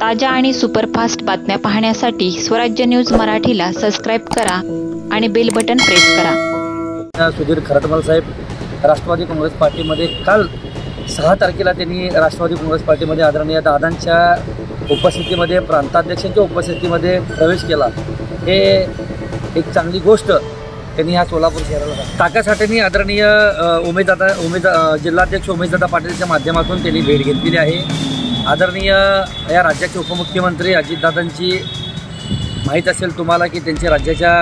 ताज्या आणि सुपरफास्ट बातम्या पाहण्यासाठी स्वराज्य न्यूज मराठीला सबस्क्राईब करा आणि बेल बटन प्रेस करा। सुधीर खरटमल साहेब राष्ट्रवादी काँग्रेस पार्टीमध्ये काल 6 तारखेला त्यांनी राष्ट्रवादी काँग्रेस पार्टीमध्ये आदरणीय दादांच्या उपस्थितीमध्ये प्रांताध्यक्षांच्या उपस्थितीमध्ये प्रवेश केला। हे एक चांगली गोष्ट त्यांनी ह्या सोलापूर शहराला टाकासाठीनी आदरणीय जिल्हाध्यक्ष उमेशदादा पाटीलच्या माध्यमातून त्यांनी भेट घेतलेली आहे। आदरणीय या राज्याचे उपमुख्यमंत्री अजितदादांची माहीत असेल तुम्हाला की त्यांच्या राज्याच्या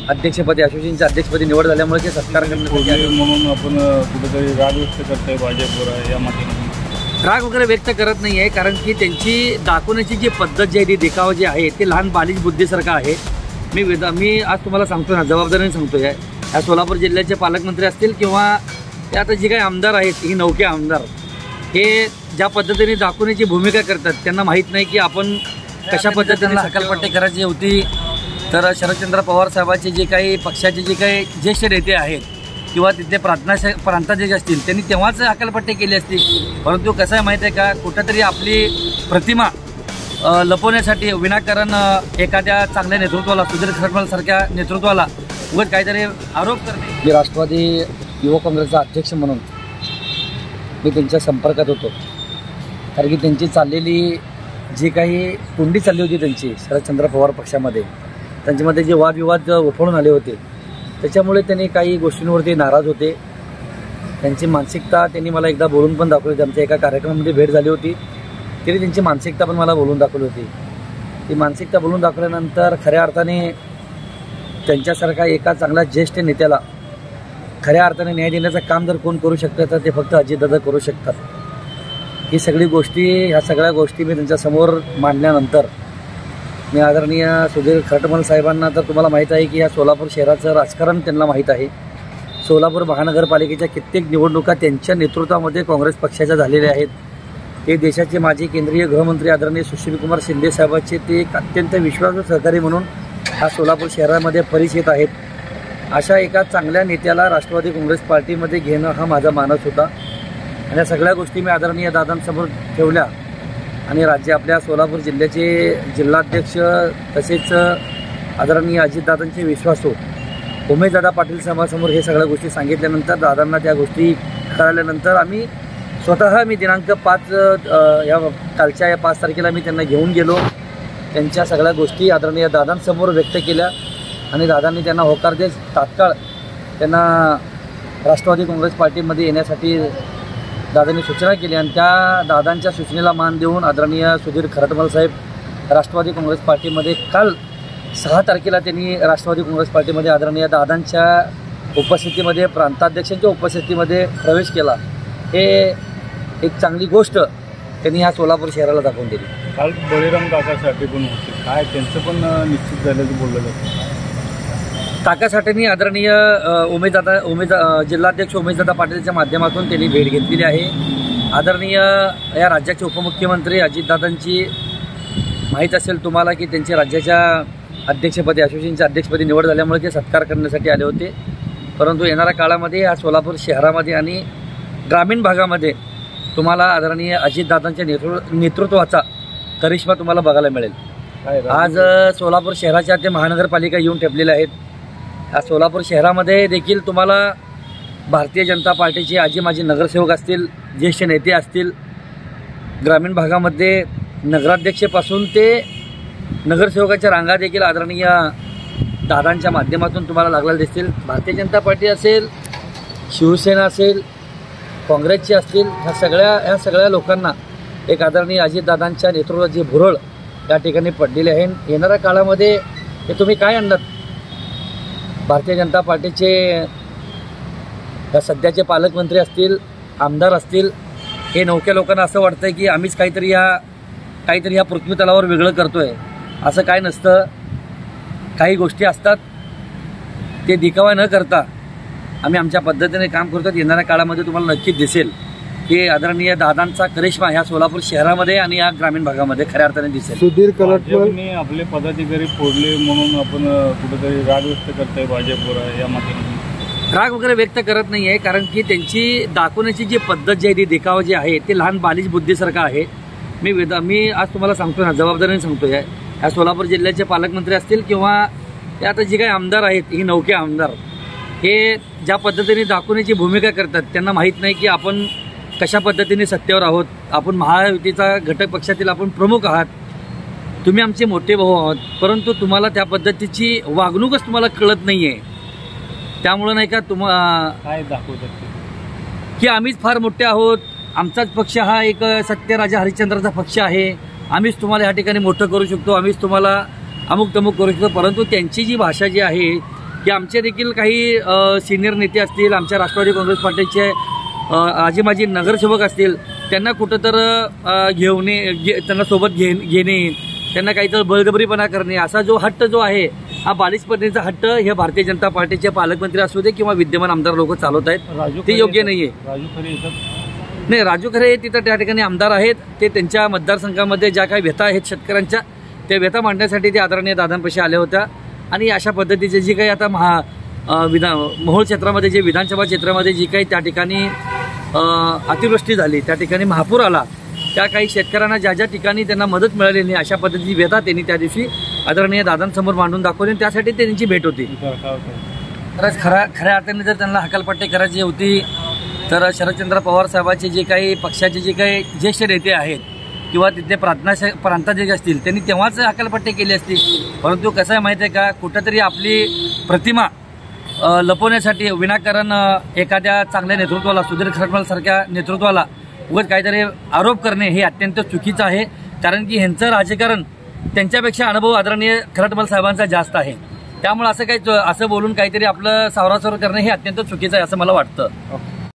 अध्यक्षपदी असोसिएशनच्या अध्यक्षपदी निवड झाल्यामुळे ते सत्कार करण्यात म्हणून आपण कुठेतरी राग व्यक्त करतोय भाजपवर या माध्यमातून। राग वगैरे व्यक्त करत नाही आहे, कारण की त्यांची दाखवण्याची जी पद्धत जी आहे ती देखावा जे आहे ते लहान बालिश बुद्धीसारखं आहे। मी आज तुम्हाला सांगतो ना, जबाबदारीने सांगतोय, या सोलापूर जिल्ह्याचे पालकमंत्री असतील किंवा ते आता जे काही आमदार आहेत ही नौके आमदार हे ज्या पद्धतीने दाखवण्याची भूमिका करतात त्यांना माहीत नाही की आपण कशा पद्धतीने हकालपट्टी करायची होती। तर शरदचंद्र पवार साहेबांचे जे काही पक्षाचे जे काही ज्येष्ठ नेते आहेत किंवा तिथले प्रांताध्यक्ष असतील त्यांनी तेव्हाच हकालपट्टी केली असती, परंतु कसं आहे माहीत आहे का, कुठंतरी आपली प्रतिमा लपवण्यासाठी विनाकारण एखाद्या चांगल्या नेतृत्वाला, सुधीर खरटमलसारख्या नेतृत्वाला उगाच काहीतरी आरोप करणे। मी राष्ट्रवादी युवक काँग्रेसचा अध्यक्ष म्हणून मी त्यांच्या संपर्कात होतो, कारण की त्यांची चाललेली जी काही कुंडी चालली होती त्यांची शरदचंद्र पवार पक्षामध्ये, त्यांच्यामध्ये जे वादविवाद उफळून आले होते त्याच्यामुळे त्यांनी काही गोष्टींवरती नाराज होते। त्यांची मानसिकता त्यांनी मला एकदा बोलून पण दाखवली होती। आमच्या एका कार्यक्रमामध्ये भेट झाली होती, तरी त्यांची मानसिकता पण मला बोलून दाखवली होती। ती मानसिकता बोलून दाखवल्यानंतर खऱ्या अर्थाने त्यांच्यासारखा एका चांगल्या ज्येष्ठ नेत्याला खऱ्या अर्थाने न्याय देण्याचं काम जर कोण करू शकतं तर ते फक्त अजितदादा करू शकतात। ह्या सगळ्या गोष्टी मी त्यांच्यासमोर मांडल्यानंतर मी आदरणीय सुधीर खरटमल साहेबांना, तर तुम्हाला माहीत आहे की या सोलापूर शहराचं राजकारण त्यांना माहीत आहे। सोलापूर महानगरपालिकेच्या कित्येक निवडणुका त्यांच्या नेतृत्वामध्ये काँग्रेस पक्षाच्या झालेल्या आहेत। ते देशाचे माजी केंद्रीय गृहमंत्री आदरणीय सुशीलकुमार शिंदे साहेबांचे ते एक अत्यंत विश्वासू सहकारी म्हणून हा सोलापूर शहरामध्ये परिचित आहेत। अशा एका चांगल्या नेत्याला राष्ट्रवादी काँग्रेस पार्टीमध्ये घेणं हा माझा मानस होता आणि या सगळ्या गोष्टी मी आदरणीय दादांसमोर ठेवल्या आणि आपल्या सोलापूर जिल्ह्याचे जिल्हाध्यक्ष तसेच आदरणीय अजितदादांचे विश्वासू उमेशदादा पाटील साहेबांसमोर हे सगळ्या गोष्टी सांगितल्यानंतर दादांना त्या गोष्टी कळल्यानंतर मी दिनांक 5 या कालच्या या 5 तारखेला मी त्यांना घेऊन गेलो। त्यांच्या सगळ्या गोष्टी आदरणीय दादांसमोर व्यक्त केल्या आणि दादांनी त्यांना होकार देत तात्काळ त्यांना राष्ट्रवादी काँग्रेस पार्टीमध्ये येण्यासाठी दादांनी सूचना केली आणि त्या दादांच्या सूचनेला मान देऊन आदरणीय सुधीर खरटमल साहेब राष्ट्रवादी काँग्रेस पार्टीमध्ये काल 6 तारखेला त्यांनी राष्ट्रवादी काँग्रेस पार्टीमध्ये आदरणीय दादांच्या उपस्थितीमध्ये प्रांताध्यक्षांच्या उपस्थितीमध्ये प्रवेश केला। हे एक चांगली गोष्ट त्यांनी ह्या सोलापूर शहराला दाखवून दिली। काल बळीराम काकासाठी पण होते, काय त्यांचं पण निश्चित झाल्याचं बोललं जातं। काकासाठीनी आदरणीय जिल्हाध्यक्ष उमेशदादा पाटीलच्या माध्यमातून त्यांनी भेट घेतलेली आहे। आदरणीय या राज्याचे उपमुख्यमंत्री अजितदादांची माहीत असेल तुम्हाला की त्यांच्या राज्याच्या अध्यक्षपदी असोसिएशनच्या अध्यक्षपदी निवड झाल्यामुळे ते सत्कार करण्यासाठी आले होते, परंतु येणाऱ्या काळामध्ये या सोलापूर शहरामध्ये आणि ग्रामीण भागामध्ये तुम्हाला आदरणीय अजितदादांच्या नेतृत्वाचा करिश्मा तुम्हाला बघायला मिळेल। आज सोलापूर शहराच्या ते महानगरपालिका येऊन ठेपलेल्या आहेत। या सोलापूर शहरामध्ये देखील तुम्हाला भारतीय जनता पार्टीचे माजी नगरसेवक असतील, ज्येष्ठ नेते असतील, ग्रामीण भागामध्ये नगराध्यक्षापासून ते नगरसेवकाच्या रांगा देखील आदरणीय दादांच्या माध्यमातून तुम्हाला लागलेल्या दिसतील। भारतीय जनता पार्टी असेल, शिवसेना असेल, काँग्रेसचे असतील, ह्या सगळ्या लोकांना एक आदरणीय अजितदादांच्या नेतृत्वाची भुरळ या ठिकाणी पडलेली आहे। येणाऱ्या काळामध्ये हे तुम्ही काय आणलात? भारतीय जनता पार्टीचे सध्याचे पालकमंत्री असतील, आमदार असतील, हे नौक्या लोकांना असं वाटतं की आम्हीच काहीतरी या पृथ्वीतलावर वेगळं करतोय। असं काय नसतं। काही गोष्टी असतात ते दिखावा न करता आम्ही आमच्या पद्धतीने काम करतो। येणाऱ्या काळामध्ये तुम्हाला नक्कीच दिसेल की आदरणीय दादांचा करिश्मा ह्या सोलापूर शहरामध्ये आणि या ग्रामीण भागामध्ये खऱ्या अर्थाने दिसेल। सुधीर खरटमलने आपले पदाधिकारी फोडले म्हणून आपण कुठेतरी राग व्यक्त करतोय भाजपवर या माध्यमातून। राग वगैरे व्यक्त करत नाही आहे, कारण की त्यांची दाखवण्याची जी पद्धत जी आहे ती देखावा जे आहे ते लहान बालिश बुद्धीसारखं आहे। मी आज तुम्हाला सांगतो ना, जबाबदारीने सांगतोय. या सोलापूर जिल्ह्याचे पालकमंत्री असतील किंवा हे आता जे काही आमदार आहेत, ही नौके आमदार, हे ज्या पद्धतीने दाखवण्याची भूमिका करतात, त्यांना माहीत नाही की आपण कशा पद्धतीने सत्तेवर आहोत. आपण महायुतीचा घटक पक्षातील आपण प्रमुख आहात, तुम्ही आमचे मोठे भाऊ आहात, परंतु तुम्हाला त्या पद्धतीची वागणूकच तुम्हाला कळत नाही आहे. त्यामुळं नाही का काय दाखवतात की आम्हीच फार मोठे आहोत, आमचाच पक्ष हा एक सत्यराजा हरिश्चंद्राचा पक्ष आहे, आम्हीच तुम्हाला या ठिकाणी मोठं करू शकतो, आम्हीच तुम्हाला अमुक तमुक करू शकतो. परंतु त्यांची जी भाषा जी आहे की आमचे देखील काही सिनियर नेते असतील, आमच्या राष्ट्रवादी काँग्रेस पार्टीचे आजी माजी नगरसेवक असतील, त्यांना कुठं तर त्यांना सोबत घेणे, त्यांना काहीतरी बळजबरीपणा करणे, असा जो हट्ट जो आहे, हा बालिशपणेचा हट्ट हे भारतीय जनता पार्टीचे पालकमंत्री असू दे किंवा विद्यमान आमदार लोक चालवत आहेत, ते योग्य नाहीये. राजू खरे येतात नाही, राजू खरे तिथं त्या ठिकाणी आमदार आहेत, ते त्यांच्या मतदारसंघामध्ये ज्या काही व्यथा आहेत शेतकऱ्यांच्या, त्या व्यथा मांडण्यासाठी ते आदरणीय दादांपाशी आल्या होत्या. आणि अशा पद्धतीचे जी काही आता मोहोळ क्षेत्रामध्ये जे विधानसभा क्षेत्रामध्ये जी काही त्या ठिकाणी अतिवृष्टी झाली, त्या ठिकाणी महापूर आला, त्या काही शेतकऱ्यांना ज्या ज्या ठिकाणी त्यांना मदत मिळाली नाही, अशा पद्धतीची व्यथा त्यांनी त्या दिवशी आदरणीय दादांसमोर मांडून दाखवली. त्यासाठी त्यांची भेट होती. खरंच खऱ्या अर्थाने जर त्यांना हकालपट्टी करायची होती तर शरदचंद्र पवार साहेबांचे जे काही पक्षाचे जे काही ज्येष्ठ नेते आहेत किंवा तिथले प्रांताध्यक्ष असतील, त्यांनी तेव्हाच हकालपट्टी केली असती. परंतु कसं आहे माहिती आहे का, कुठंतरी आपली प्रतिमा लपवण्यासाठी विनाकारण एखाद्या चांगल्या नेतृत्वाला, सुधीर खरटमलसारख्या नेतृत्वाला उगाच काहीतरी आरोप करणे हे अत्यंत चुकीचं आहे. कारण की ह्यांचं राजकारण, त्यांच्यापेक्षा अनुभव आदरणीय खरटमल साहेबांचा जास्त आहे. त्यामुळे असं बोलून काहीतरी आपलं सावरासावर करणं हे अत्यंत चुकीचं आहे असं मला वाटतं.